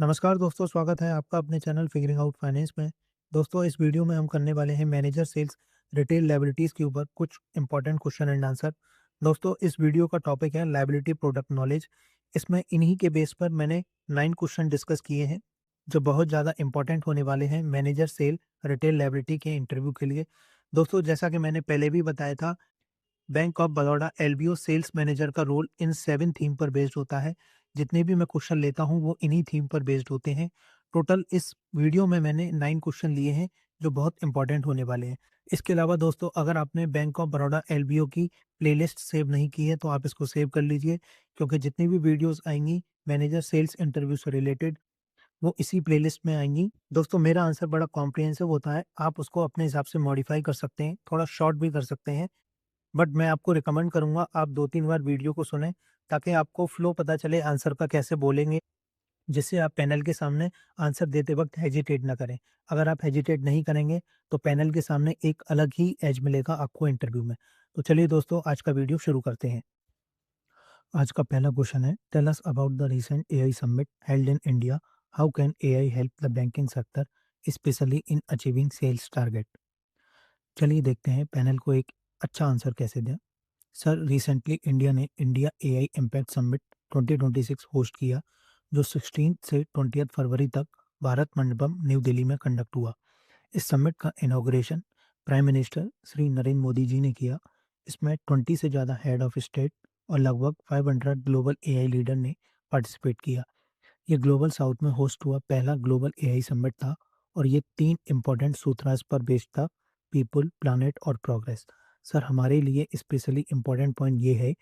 नमस्कार दोस्तों, स्वागत है आपका अपने चैनल फिगरिंग आउट फाइनेंस में। दोस्तों, इस वीडियो में हम करने वाले हैं मैनेजर सेल्स रिटेल लायबिलिटीज़ के ऊपर कुछ इंपॉर्टेंट क्वेश्चन एंड आंसर। दोस्तों, इस वीडियो का टॉपिक है लायबिलिटी प्रोडक्ट नॉलेज। इसमें इन्हीं के बेस पर मैंने 9 क्वेश्चन डिस्कस किए हैं, जो बहुत ज़्यादा इंपॉर्टेंट होने वाले हैं मैनेजर सेल रिटेल लायबिलिटी के इंटरव्यू के लिए। दोस्तों, जैसा कि मैंने पहले भी बताया था, bank of Baroda LBO sales manager का रोल इन 7 थीम पर बेस्ड होता है। जितने भी मैं क्वेश्चन लेता हूँ वो इन्हीं थीम पर बेस्ड होते हैं। टोटल इस वीडियो में मैंने 9 क्वेश्चन लिए हैं जो बहुत इंपॉर्टेंट होने वाले हैं। इसके अलावा दोस्तों, अगर आपने बैंक ऑफ बड़ौदा एलबीओ की प्लेलिस्ट सेव नहीं की है तो आप इसको सेव कर लीजिए, क्योंकि जितनी भी वीडियोज़ आएँगी मैनेजर सेल्स इंटरव्यू से रिलेटेड, वो इसी प्लेलिस्ट में आएँगी। दोस्तों, मेरा आंसर बड़ा कॉम्प्रिहेंसिव होता है, आप उसको अपने हिसाब से मॉडिफाई कर सकते हैं, थोड़ा शॉर्ट भी कर सकते हैं। बट मैं आपको रिकमेंड करूँगा आप 2-3 बार वीडियो को सुनें, ताकि आपको फ्लो पता चले आंसर का कैसे बोलेंगे, जिससे आप पैनल के सामने आंसर देते वक़्त हेजिटेट ना करें। अगर आप हेजिटेट नहीं करेंगे, तो पैनल के सामने एक अलग ही एज मिलेगा आपको इंटरव्यू में। तो चलिए दोस्तों, आज का वीडियो शुरू करते हैं। आज का पहला क्वेश्चन है, tell us about the recent AI summit held in India. How can AI help the banking sector, specially in achieving sales target? चलिए देखते हैं पैनल को एक अच्छा आंसर कैसे दें। सर, रिसेंटली इंडिया ने India AI impact summit 2026 host किया, जो 16 से 20 फरवरी तक भारत मंडपम न्यू दिल्ली में कंडक्ट हुआ। इस समिट का inauguration prime minister Shri Narendra Modi ji ने किया। इसमें 20 से ज़्यादा हेड ऑफ स्टेट और लगभग 500 ग्लोबल एआई लीडर ने पार्टिसिपेट किया। ये ग्लोबल साउथ में होस्ट हुआ पहला ग्लोबल एआई समिट था, और ये 3 इम्पोर्टेंट सूत्रास पर बेस्ड था: पीपल, प्लानेट और प्रोग्रेस। सर, हमारे लिए स्पेशली इम्पोर्टेंट पॉइंट ये है,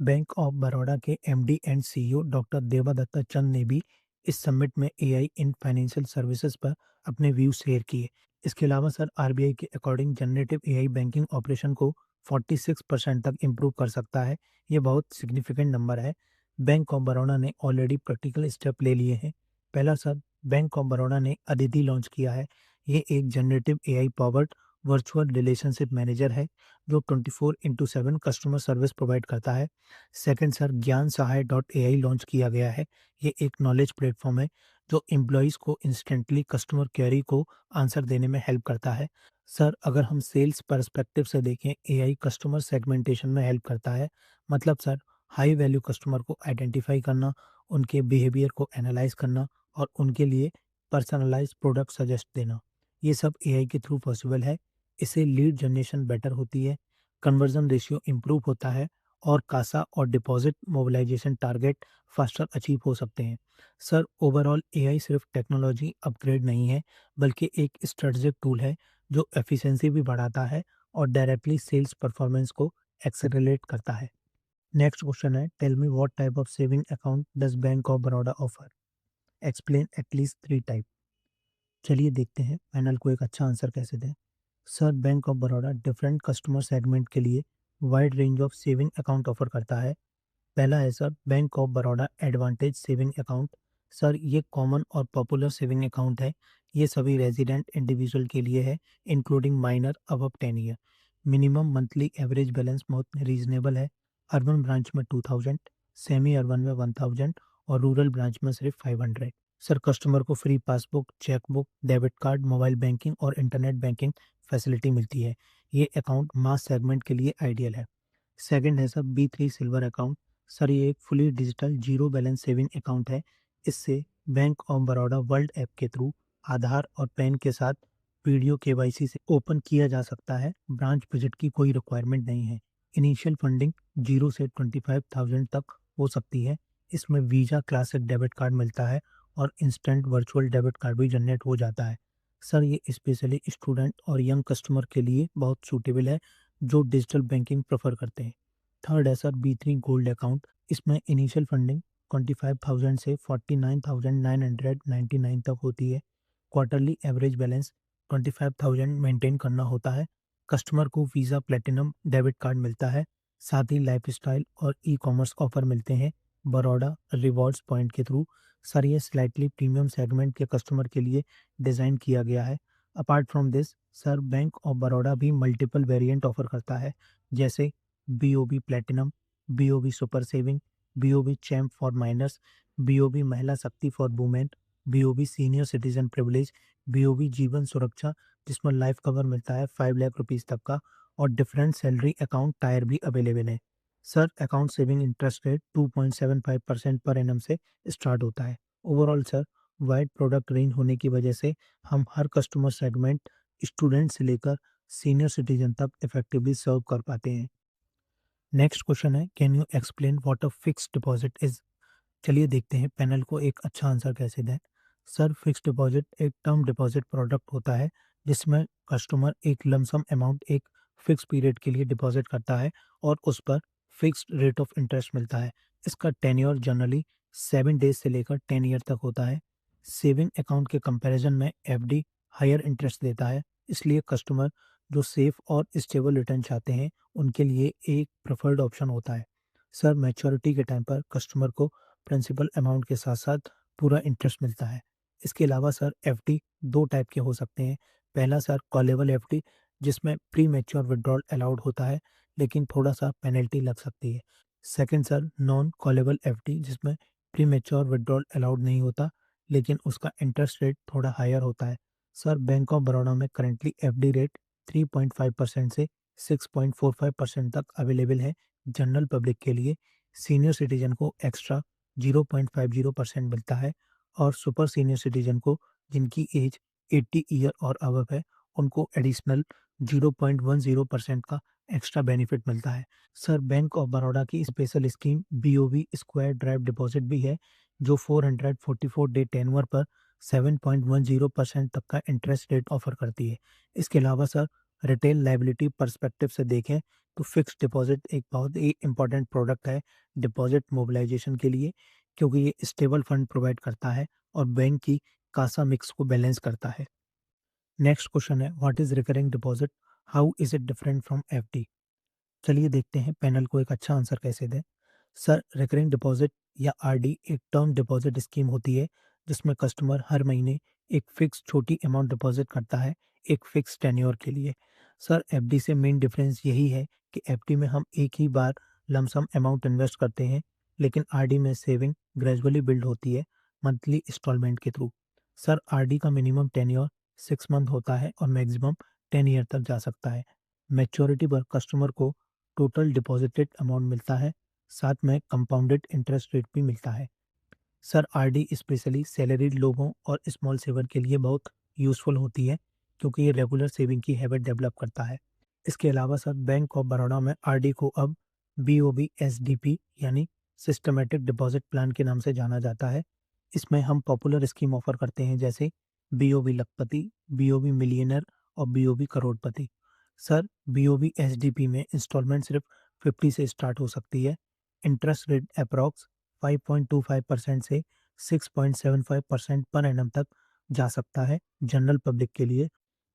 बैंक ऑफ बड़ौदा के एमडी एंड सीईओ डॉक्टर देवादत्ता चंद ने भी इस समिट में एआई इन फाइनेंशियल सर्विसेज पर अपने व्यू शेयर किए। इसके अलावा सर, आरबीआई के according generative AI banking operation को 46% तक इम्प्रूव कर सकता है। ये बहुत सिग्निफिकेंट नंबर है। बैंक ऑफ बड़ौदा ने ऑलरेडी प्रैक्टिकल स्टेप ले लिए हैं। पहला सर, बैंक ऑफ बड़ौदा ने अदिति लॉन्च किया है। ये एक generative AI powered virtual relationship manager है, जो 24/7 कस्टमर सर्विस प्रोवाइड करता है। सेकंड सर, ज्ञान सहाय डॉट एआई लॉन्च किया गया है। ये एक नॉलेज प्लेटफॉर्म है जो एम्प्लॉयज़ को इंस्टेंटली कस्टमर क्वेरी को आंसर देने में हेल्प करता है। सर, अगर हम सेल्स पर्सपेक्टिव से देखें, एआई कस्टमर सेगमेंटेशन में हेल्प करता है। मतलब सर, हाई वैल्यू कस्टमर को आइडेंटिफाई करना, उनके बिहेवियर को एनालाइज करना और उनके लिए पर्सनलाइज्ड प्रोडक्ट सजेस्ट देना। ये सब एआई के थ्रू पॉसिबल है। इससे लीड जनरेशन बेटर होती है, कन्वर्जन रेशियो इंप्रूव होता है और कासा और deposit mobilisation target faster achieve हो सकते हैं। सर, ओवरऑल एआई सिर्फ टेक्नोलॉजी अपग्रेड नहीं है, बल्कि एक स्ट्रेटजिक टूल है जो एफिशिएंसी भी बढ़ाता है और डायरेक्टली सेल्स परफॉर्मेंस को एक्सेलरेट करता है। नेक्स्ट क्वेश्चन है, tell me what type of saving account does bank of Baroda offer? Explain at least 3 type. चलिए देखते हैं पैनल को एक अच्छा आंसर कैसे दें। Sir, bank of Baroda different customer segment के लिए wide range of saving account offer करता है। पहला है sir, bank of Baroda advantage saving account. Sir, ये कॉमन और पॉपुलर सेविंग अकाउंट है। ये सभी रेजिडेंट इंडिविजुअल के लिए है, including minor above 10 year. Minimum monthly average balance बहुत रीजनेबल है। अर्बन ब्रांच में 2000, सेमी अर्बन में 1000 और रूरल ब्रांच में सिर्फ 500। सर, कस्टमर को free passbook, chequebook, debit card, mobile banking और इंटरनेट बैंकिंग फैसिलिटी मिलती है। ये अकाउंट मास सेगमेंट के लिए आइडियल है। सेकंड है sir, B3 silver account. Sir, ये एक fully digital zero balance saving account है। इससे bank of Baroda world app के थ्रू आधार और पैन के साथ वीडियो केवाईसी से ओपन किया जा सकता है। ब्रांच विजिट की कोई रिक्वायरमेंट नहीं है। इनिशियल फंडिंग 0 से 25,000 तक हो सकती है। इसमें वीज़ा क्लासिक डेबिट कार्ड मिलता है और इंस्टेंट वर्चुअल डेबिट कार्ड भी जनरेट हो जाता है। सर, ये स्पेशली स्टूडेंट और यंग कस्टमर के लिए बहुत सूटेबल है, जो डिजिटल बैंकिंग प्रेफर करते हैं। थर्ड है सर, बी3 गोल्ड अकाउंट। इसमें इनिशियल फंडिंग 25,000 से 49,999 तक होती है। क्वार्टरली एवरेज बैलेंस 25,000 मेंटेन करना होता है। कस्टमर को वीज़ा प्लेटिनम डेबिट कार्ड मिलता है। साथ ही लाइफस्टाइल और ई कॉमर्स ऑफर मिलते हैं बड़ौदा रिवॉर्ड्स पॉइंट के थ्रू। सर, ये स्लाइटली प्रीमियम सेगमेंट के कस्टमर के लिए डिज़ाइन किया गया है। Apart from this sir, bank of Baroda भी मल्टीपल वेरिएंट ऑफर करता है, जैसे BOB platinum, BOB super saving, BOB champ for minors, BOB Mahila Shakti for women, BOB senior citizen privilege, BOB Jeevan सुरक्षा जिसमें लाइफ कवर मिलता है 5 लाख रुपीस तक का, और डिफरेंट सैलरी अकाउंट टायर भी अवेलेबल है। Sir account saving interest rate 2.75% per annum से स्टार्ट होता है। Overall sir wide product range होने की वजह से हम हर कस्टमर सेगमेंट, स्टूडेंट से लेकर सीनियर सिटीजन तक इफेक्टिवली सर्व कर पाते हैं। नेक्स्ट क्वेश्चन है, can you explain what a fixed deposit is. चलिए देखते हैं पैनल को एक अच्छा आंसर कैसे दें। सर फिक्स्ड डिपॉजिट एक टर्म डिपॉजिट प्रोडक्ट होता है जिसमें कस्टमर एक लमसम अमाउंट एक फिक्स पीरियड के लिए डिपॉजिट करता है और उस पर फिक्स्ड रेट ऑफ इंटरेस्ट मिलता है। इसका टेन्योर जनरली 7 डेज से लेकर 10 ईयर तक होता है। सेविंग अकाउंट के कंपैरिजन में एफडी हायर इंटरेस्ट देता है, इसलिए कस्टमर जो सेफ और स्टेबल रिटर्न चाहते हैं उनके लिए एक प्रेफर्ड ऑप्शन होता है। सर मैच्योरिटी के टाइम पर कस्टमर को प्रिंसिपल अमाउंट के साथ-साथ पूरा इंटरेस्ट मिलता है। इसके अलावा सर एफडी 2 टाइप के हो सकते हैं। पहला सर कॉलेबल एफडी जिसमें प्री मैच्योर विथड्रॉल अलाउड होता है, लेकिन थोड़ा-सा पेनल्टी लग सकती है। Second sir non callable FD जिसमें प्री मैच्योर विथड्रॉल अलाउड नहीं होता, लेकिन उसका इंटरेस्ट रेट थोड़ा हायर होता है। सर बैंक ऑफ बड़ौदा में करंटली एफडी रेट 3.5% से 6.45% तक अवेलेबल है जनरल पब्लिक के लिए। सीनियर सिटीजन को एक्स्ट्रा 0.50% मिलता है और सुपर सीनियर सिटीजन को जिनकी एज 80 ईयर और अबव है उनको एडिशनल 0.10% का एक्स्ट्रा बेनिफिट मिलता है। सर बैंक ऑफ बड़ौदा की special scheme BOB square drive deposit भी है जो 444 डे टेन्योर पर 7.10% तक का इंटरेस्ट रेट ऑफर करती है। इसके अलावा सर रिटेल लायबिलिटी पर्सपेक्टिव से देखें तो फिक्स्ड डिपॉजिट एक बहुत ही इंपॉर्टेंट प्रोडक्ट है डिपॉजिट मोबिलाइजेशन के लिए, क्योंकि ये स्टेबल फंड प्रोवाइड करता है और बैंक की कासा मिक्स को बैलेंस करता है। नेक्स्ट क्वेश्चन है, what is recurring deposit, how is it different from FD. चलिए देखते हैं पैनल को एक अच्छा आंसर कैसे दें। सर रिकरिंग डिपॉजिट या आरडी एक टर्म डिपॉजिट स्कीम होती है जिसमें कस्टमर हर महीने एक फिक्स छोटी अमाउंट डिपॉजिट करता है एक फिक्स टेन्योर के लिए। सर एफडी से मेन डिफरेंस यही है कि एफडी में हम एक ही बार लमसम अमाउंट इन्वेस्ट करते हैं, लेकिन आरडी में सेविंग ग्रेजुअली बिल्ड होती है मंथली इंस्टॉलमेंट के थ्रू। सर आरडी का मिनिमम टेन्योर 6 मंथ होता है और मैक्सिमम 10 ईयर तक जा सकता है। मैच्योरिटी पर कस्टमर को टोटल डिपॉजिटेड अमाउंट मिलता है, साथ में कंपाउंडेड इंटरेस्ट रेट भी मिलता है। सर आरडी स्पेशली सैलरीड लोगों और स्मॉल सेवर के लिए बहुत यूज़फुल होती है क्योंकि ये रेगुलर सेविंग की हैबिट डेवलप करता है। इसके अलावा सर बैंक ऑफ बड़ौदा में आरडी को अब बीओबी एसडीपी यानी सिस्टमैटिक डिपॉजिट प्लान के नाम से जाना जाता है। इसमें हम पॉपुलर स्कीम ऑफर करते हैं जैसे बीओबी लखपति, बीओबी मिलियनर और बीओबी करोड़पति। सर बीओबी एसडीपी में इंस्टॉलमेंट सिर्फ 50 से स्टार्ट हो सकती है। इंटरेस्ट रेट अप्रॉक्स 5.25% से 6.75% पर एनम तक जा सकता है जनरल पब्लिक के लिए।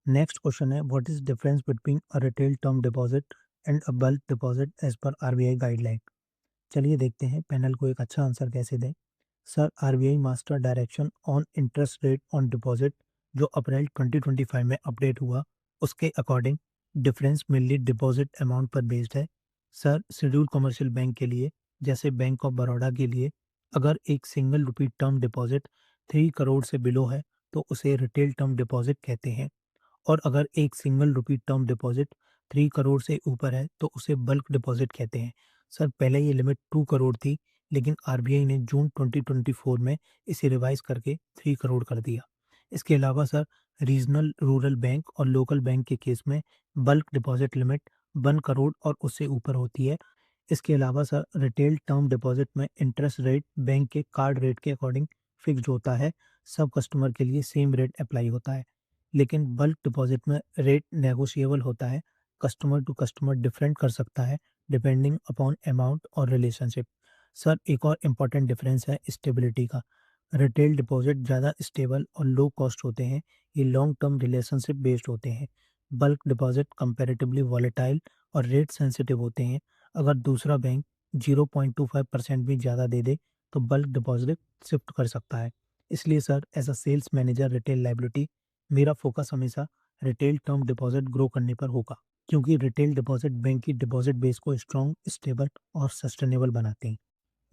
नेक्स्ट क्वेश्चन है, what is difference between a retail term deposit and a bulk deposit as per RBI guideline. चलिए देखते हैं पैनल को एक अच्छा आंसर कैसे दें। Sir RBI master direction on interest rate on deposit जो अप्रैल 2025 में अपडेट हुआ, उसके according difference mainly deposit amount पर बेस्ड है। सर शेड्यूल कमर्शियल बैंक के लिए जैसे बैंक ऑफ बड़ौदा के लिए अगर एक single rupee term deposit 3 crore से बिलो है तो उसे रिटेल टर्म डिपॉजिट कहते हैं, और अगर एक single rupee term deposit 3 crore से ऊपर है तो उसे बल्क डिपॉजिट कहते हैं। सर पहले ये लिमिट 2 करोड़ थी, लेकिन आरबीआई ने जून 2024 में इसे रिवाइज करके 3 करोड़ कर दिया। इसके अलावा सर रीजनल रूरल बैंक और लोकल बैंक के केस में बल्क डिपॉजिट लिमिट 1 करोड़ और उससे ऊपर होती है। इसके अलावा सर रिटेल टर्म डिपॉजिट में इंटरेस्ट रेट बैंक के कार्ड रेट के अकॉर्डिंग फिक्स्ड होता है, सब कस्टमर के लिए सेम रेट अप्लाई होता है। लेकिन बल्क डिपॉजिट में रेट नेगोशिएबल होता है, कस्टमर टू कस्टमर डिफरेंट कर सकता है डिपेंडिंग अपॉन अमाउंट और रिलेशनशिप। सर एक और इम्पॉर्टेंट डिफरेंस है स्टेबिलिटी का। रिटेल डिपॉजिट ज़्यादा स्टेबल और लो कॉस्ट होते हैं, ये लॉन्ग टर्म रिलेशनशिप बेस्ड होते हैं। बल्क डिपॉजिट कंपैरेटिवली वॉलेटाइल और रेट सेंसिटिव होते हैं। अगर दूसरा बैंक 0.25% भी ज़्यादा दे दे तो बल्क डिपॉजिट शिफ्ट कर सकता है। इसलिए sir as a sales manager retail liability मेरा फोकस हमेशा रिटेल टर्म डिपॉजिट ग्रो करने पर होगा, क्योंकि रिटेल डिपॉजिट बैंक की डिपॉजिट बेस को स्ट्रॉन्ग, स्टेबल और सस्टेनेबल बनाते हैं।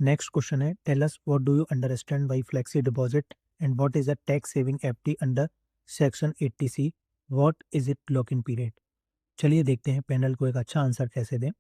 नेक्स्ट क्वेश्चन है, tell us what do you understand by flexi deposit and what is a tax saving FD under Section 80C? What is it lock-in period? चलिए देखते हैं panel को एक अच्छा आंसर कैसे दें।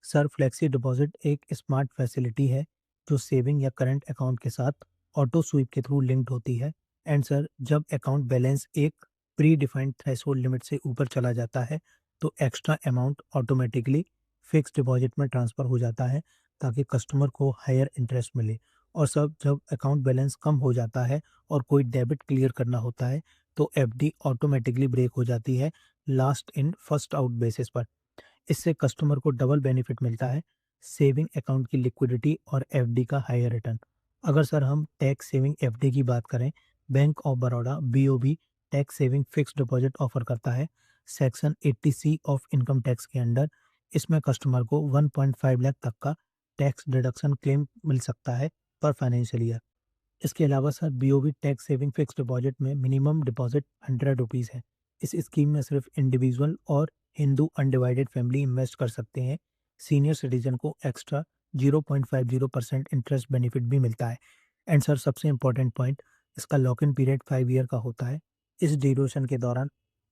सर, फ्लेक्सी डिपॉजिट एक स्मार्ट फैसिलिटी है जो सेविंग या करंट अकाउंट के साथ ऑटो स्वीप के थ्रू लिंक्ड होती है। एंड सर, जब अकाउंट बैलेंस एक प्री डिफाइंड थ्रेशोल्ड लिमिट से ऊपर चला जाता है तो extra amount automatically fix deposit में ट्रांसफ़र हो जाता है ताकि कस्टमर को हायर इंटरेस्ट मिले। और सब जब अकाउंट बैलेंस कम हो जाता है और कोई डेबिट क्लियर करना होता है तो एफडी ऑटोमेटिकली ब्रेक हो जाती है last in first out basis पर। इससे कस्टमर को डबल बेनिफिट मिलता है, सेविंग अकाउंट की लिक्विडिटी और एफडी का हायर रिटर्न। अगर सर हम टैक्स सेविंग एफडी की बात करें, bank of Baroda BOB tax saving fixed deposit offer करता है section 80C of income tax के अंडर। इसमें कस्टमर को 1.5 लाख तक का टैक्स डिडक्शन क्लेम मिल सकता है पर फाइनेंशियल ईयर। इसके अलावा sir BOB tax saving fixed deposit में मिनिमम डिपॉजिट 100 रुपीज़ है। इस स्कीम में सिर्फ इंडिविजुअल और हिंदू अनडिवाइडेड फैमिली इन्वेस्ट कर सकते हैं। सीनियर सिटीजन को एक्स्ट्रा 0.50% इंटरेस्ट बेनिफिट भी मिलता है। एंड सर, सबसे इम्पोर्टेंट पॉइंट, इसका लॉक इन पीरियड 5 ईयर का होता है। इस ड्यूरेशन के दौरान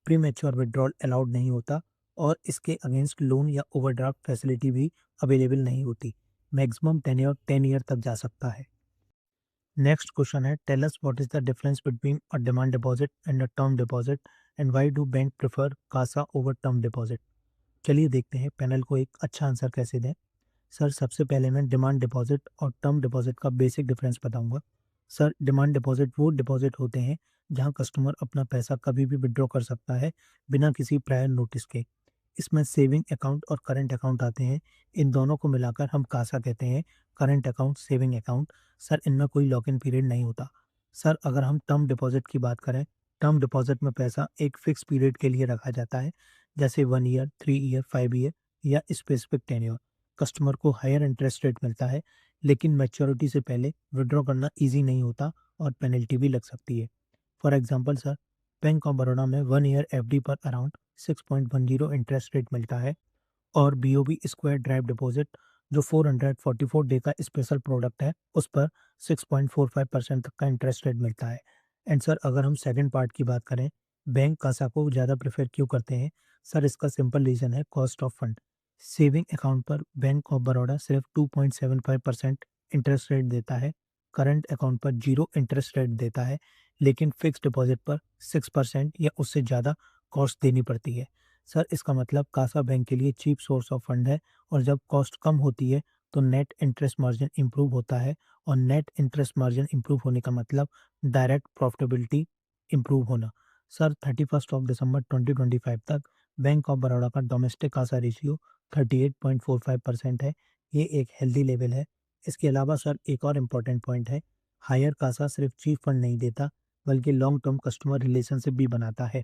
प्री मैच्योर विड्रॉल अलाउड नहीं होता और इसके अगेंस्ट लोन या ओवरड्राफ्ट फैसिलिटी भी अवेलेबल नहीं होती। मैक्सिमम टेन्योर 10 ईयर तक जा सकता है। नेक्स्ट क्वेश्चन है, tell us what is the difference between a demand deposit and a term deposit and why do bank prefer CASA over term deposit? चलिए देखते हैं पैनल को एक अच्छा आंसर कैसे दें। सर, सबसे पहले मैं डिमांड डिपॉजिट और टर्म डिपॉजिट का बेसिक डिफरेंस बताऊंगा। सर, डिमांड डिपॉजिट वो डिपॉजिट होते हैं जहां कस्टमर अपना पैसा कभी भी विड्रॉ कर सकता है बिना किसी प्रायर नोटिस के। इसमें सेविंग अकाउंट और करंट अकाउंट आते हैं। इन दोनों को मिलाकर हम कासा कहते हैं, current account, saving account. Sir, इनमें कोई लॉक इन पीरियड नहीं होता। सर, अगर हम टर्म डिपॉजिट की बात करें, टर्म डिपॉजिट में पैसा एक फिक्स पीरियड के लिए रखा जाता है, जैसे 1 ईयर, 3 ईयर, 5 ईयर या स्पेसिफिक टेन्योर। कस्टमर को हायर इंटरेस्ट रेट मिलता है, लेकिन मैच्योरिटी से पहले विड्रॉ करना ईजी नहीं होता और पेनल्टी भी लग सकती है। For example sir, bank of Baroda में 1 ईयर एफडी पर अराउंड 6.10 इंटरेस्ट रेट मिलता है और बीओबी स्क्वायर ड्राइव डिपॉजिट जो 444 डे का स्पेशल प्रोडक्ट है उस पर 6.45% तक का इंटरेस्ट रेट मिलता है। एंड सर, अगर हम सेकंड पार्ट की बात करें, बैंक कासा को ज़्यादा प्रेफर क्यों करते हैं? सर, इसका सिंपल रीज़न है cost of fund. Saving account पर बैंक ऑफ बड़ौदा सिर्फ 2.75% इंटरेस्ट रेट देता है, करंट अकाउंट पर जीरो इंटरेस्ट रेट देता है, लेकिन फिक्स डिपॉजिट पर 6% या उससे ज़्यादा कॉस्ट देनी पड़ती है। सर, इसका मतलब कासा बैंक के लिए चीप सोर्स ऑफ फंड है और जब कॉस्ट कम होती है तो नेट इंटरेस्ट मार्जिन इंप्रूव होता है और नेट इंटरेस्ट मार्जिन इंप्रूव होने का मतलब डायरेक्ट प्रॉफिटेबिलिटी इंप्रूव होना। सर, 31 ऑफ दिसंबर 2025 तक बैंक ऑफ बड़ौदा का डोमेस्टिक कासा रेशियो 38.45% है। ये एक हेल्दी लेवल है। इसके अलावा सर, एक और इम्पॉर्टेंट पॉइंट है, हायर कासा सिर्फ चीप फंड नहीं देता बल्कि लॉन्ग टर्म कस्टमर रिलेशनशिप भी बनाता है।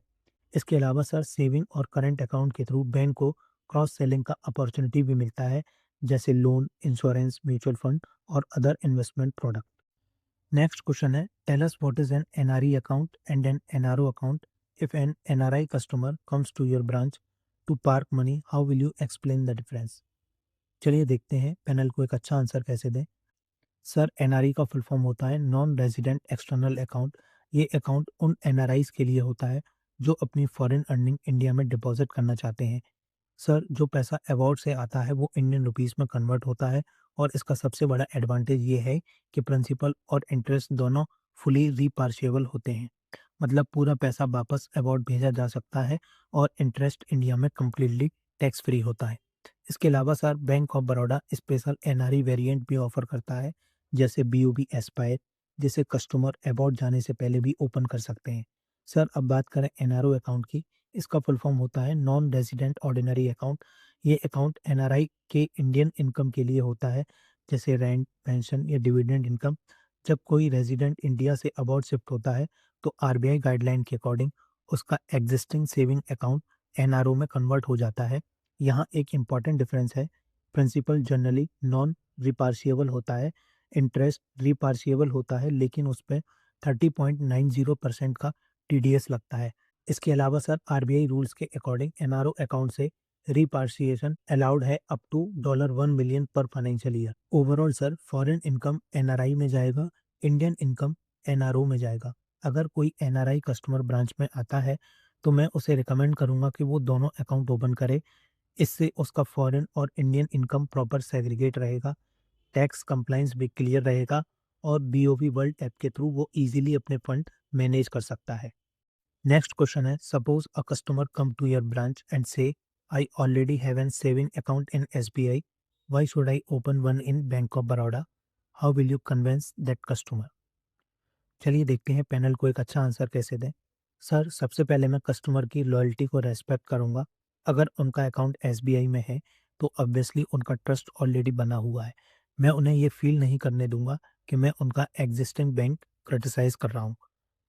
इसके अलावा सर, सेविंग और करंट अकाउंट के थ्रू बैंक को क्रॉस सेलिंग का अपॉर्चुनिटी भी मिलता है, जैसे लोन, इंश्योरेंस, म्यूचुअल फंड और other investment product. Next question है, tell us what is an NRE account and an NRO account. If an NRE customer comes to your branch to park money, how will you explain the difference? चलिए देखते हैं panel को एक अच्छा answer कैसे दें। Sir, NRE का full form होता है नॉन रेजिडेंट एक्सटर्नल अकाउंट। ये अकाउंट उन एनआरआईज के लिए होता है जो अपनी फॉरेन अर्निंग इंडिया में डिपॉजिट करना चाहते हैं। सर, जो पैसा अबाउट से आता है वो इंडियन रुपीस में कन्वर्ट होता है और इसका सबसे बड़ा एडवांटेज ये है कि प्रिंसिपल और इंटरेस्ट दोनों फुली रिपार्शिएबल होते हैं। मतलब पूरा पैसा वापस अबाउट भेजा जा सकता है और इंटरेस्ट इंडिया में कम्प्लीटली टैक्स फ्री होता है। इसके अलावा sir, bank of Baroda special NRE variant भी ऑफर करता है, जैसे बीओबी एस्पायर, जिसे कस्टमर अबाउट जाने से पहले भी ओपन कर सकते हैं। सर, अब बात करें एनआरओ अकाउंट की। इसका फुल फॉर्म होता है नॉन रेजिडेंट ऑर्डिनरी अकाउंट। ये अकाउंट एनआरआई के इंडियन इनकम के लिए होता है, जैसे रेंट, पेंशन या डिविडेंड इनकम। जब कोई resident India say about shift होता है तो आरबीआई गाइडलाइन के अकॉर्डिंग उसका एग्जिस्टिंग सेविंग अकाउंट एनआरओ में कन्वर्ट हो जाता है। यहाँ एक इम्पॉर्टेंट डिफरेंस है, प्रिंसिपल जनरली नॉन रिपार्शिएबल होता है, इंटरेस्ट रिपार्शिएबल होता है, लेकिन उस पर 30.90% का टीडीएस लगता है। इसके अलावा सर, आरबीआई रूल्स के अकॉर्डिंग एनआरओ अकाउंट से रिपार्शिएशन अलाउड है अप टू $1 मिलियन पर financial year. Overall sir, foreign income NRI में जाएगा, इंडियन इनकम एनआरओ में जाएगा। अगर कोई एनआरआई कस्टमर ब्रांच में आता है, तो मैं उसे रिकमेंड करूँगा कि वो दोनों अकाउंट ओपन करे। इससे उसका फॉरेन और इंडियन इनकम प्रॉपर सेग्रीगेट रहेगा, टैक्स कंप्लायंस भी क्लियर रहेगा और बीओबी वर्ल्ड ऐप के थ्रू वो ईज़िली अपने फंड मैनेज कर सकता है। नेक्स्ट क्वेश्चन है, suppose a customer come to your branch and say I already have an saving account in SBI, why should I open one in bank of Baroda? How will you convince that customer? चलिए देखते हैं panel को एक अच्छा answer कैसे दें। Sir, सबसे पहले मैं कस्टमर की लॉयल्टी को रेस्पेक्ट करूंगा। अगर उनका अकाउंट एसबीआई में है तो ऑब्वियसली उनका ट्रस्ट ऑलरेडी बना हुआ है। मैं उन्हें ये फील नहीं करने दूंगा कि मैं उनका एग्जिस्टिंग बैंक क्रिटिसाइज कर रहा हूँ।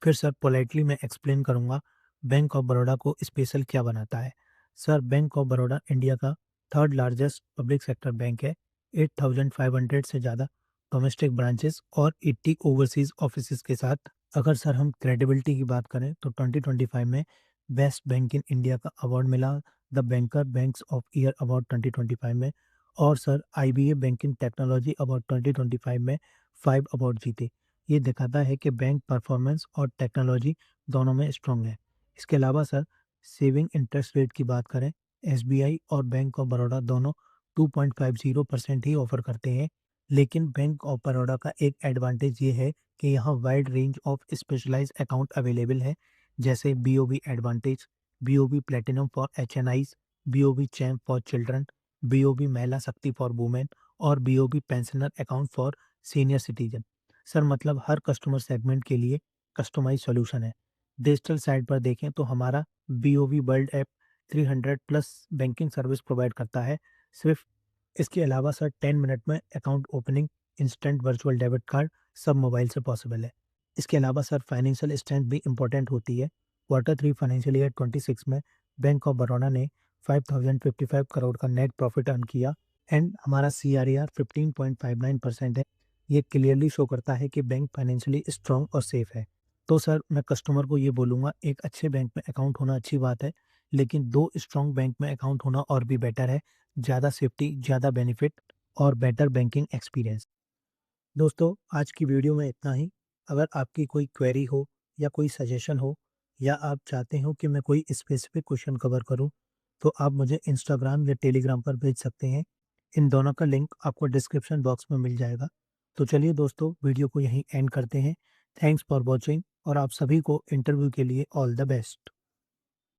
फिर सर पोलाइटली मैं एक्सप्लेन करूंगा बैंक ऑफ बड़ौदा को स्पेशल क्या बनाता है। Sir, bank of Baroda India का third largest public sector bank है। 8,500 से ज़्यादा डोमेस्टिक ब्रांचेस और 80 ओवरसीज ऑफिसेज के साथ। अगर सर हम क्रेडिबिलिटी की बात करें तो 2025 में बेस्ट बैंक इन इंडिया का अवार्ड मिला, the banker banks of year award 2025 में। और sir IBA banking technology award 2025 में 5 अवार्ड जीते। ये दिखाता है कि बैंक परफॉर्मेंस और टेक्नोलॉजी दोनों में स्ट्रांग है। इसके अलावा सर सेविंग इंटरेस्ट रेट की बात करें, एसबीआई और बैंक ऑफ बड़ौदा दोनों 2.50% ही ऑफर करते हैं। लेकिन बैंक ऑफ बड़ौदा का एक एडवांटेज ये है कि यहाँ wide range of specialised account available है, जैसे BOB advantage, BOB platinum for HNIs, BOB champ for children, BOB Mahila Shakti for women और BOB pensioner account for senior citizen. Sir मतलब हर कस्टमर सेगमेंट के लिए कस्टमाइज सॉल्यूशन है। डिजिटल साइड पर देखें तो हमारा BOB world app 300 plus banking service provide करता है। सिर्फ इसके अलावा सर 10 मिनट में account opening, instant virtual debit card सब मोबाइल से पॉसिबल है। इसके अलावा सर फाइनेंशियल स्ट्रेंथ भी इम्पोर्टेंट होती है। क्वार्टर 3 फाइनेंशियल ईयर 26 में बैंक ऑफ बड़ौदा ने 5,055 करोड़ का नेट प्रॉफिट अर्न किया एंड हमारा सी आर ए आर 15.59% है। ये क्लियरली शो करता है कि बैंक फाइनेंशियली स्ट्रांग और सेफ है। तो सर मैं कस्टमर को ये बोलूँगा, एक अच्छे बैंक में अकाउंट होना अच्छी बात है, लेकिन 2 स्ट्रांग बैंक में अकाउंट होना और भी बेटर है। ज़्यादा सेफ्टी, ज़्यादा बेनिफिट और बेटर बैंकिंग एक्सपीरियंस। दोस्तों, आज की वीडियो में इतना ही। अगर आपकी कोई क्वेरी हो या कोई सजेशन हो या आप चाहते हो कि मैं कोई स्पेसिफिक क्वेश्चन कवर करूं, तो आप मुझे इंस्टाग्राम या टेलीग्राम पर भेज सकते हैं। इन दोनों का लिंक आपको डिस्क्रिप्शन बॉक्स में मिल जाएगा। तो चलिए दोस्तों, वीडियो को यहीं एंड करते हैं। थैंक्स फॉर वॉचिंग और आप सभी को इंटरव्यू के लिए ऑल द बेस्ट।